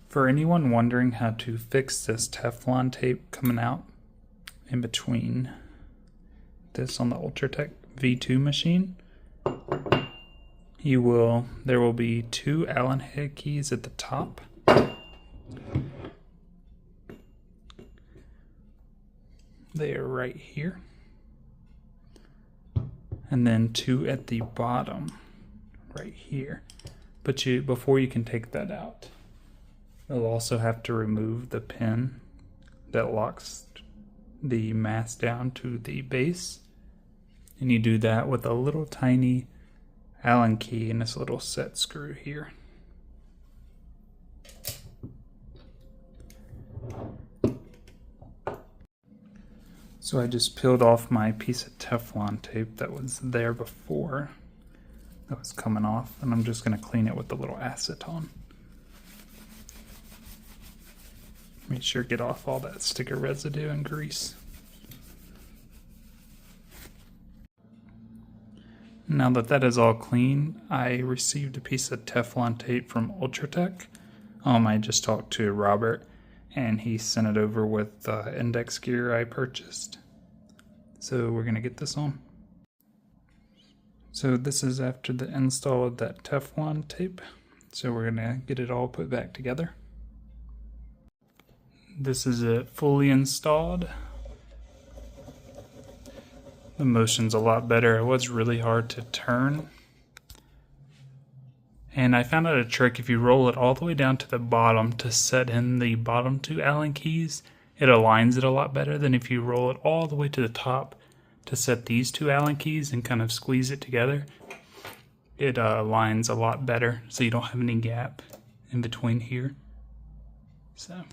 For anyone wondering how to fix this Teflon tape coming out in between this on the Ultratec V2 machine, there will be two Allen head keys at the top. They are right here. And then two at the bottom, right here. But before you can take that out, you'll also have to remove the pin that locks the mast down to the base. And you do that with a little tiny Allen key and this little set screw here. So I just peeled off my piece of Teflon tape that was there before, that was coming off, and I'm just going to clean it with a little acetone. Make sure to get off all that sticker residue and grease. Now that is all clean, I received a piece of Teflon tape from Ultratec. I just talked to Robert and he sent it over with index gear I purchased. So we're gonna get this on. So this is after the install of that Teflon tape. So we're gonna get it all put back together. This is it fully installed. The motion's a lot better. It was really hard to turn. And I found out a trick: if you roll it all the way down to the bottom to set in the bottom two Allen keys, it aligns it a lot better than if you roll it all the way to the top to set these two Allen keys and kind of squeeze it together. It aligns a lot better, so you don't have any gap in between here. So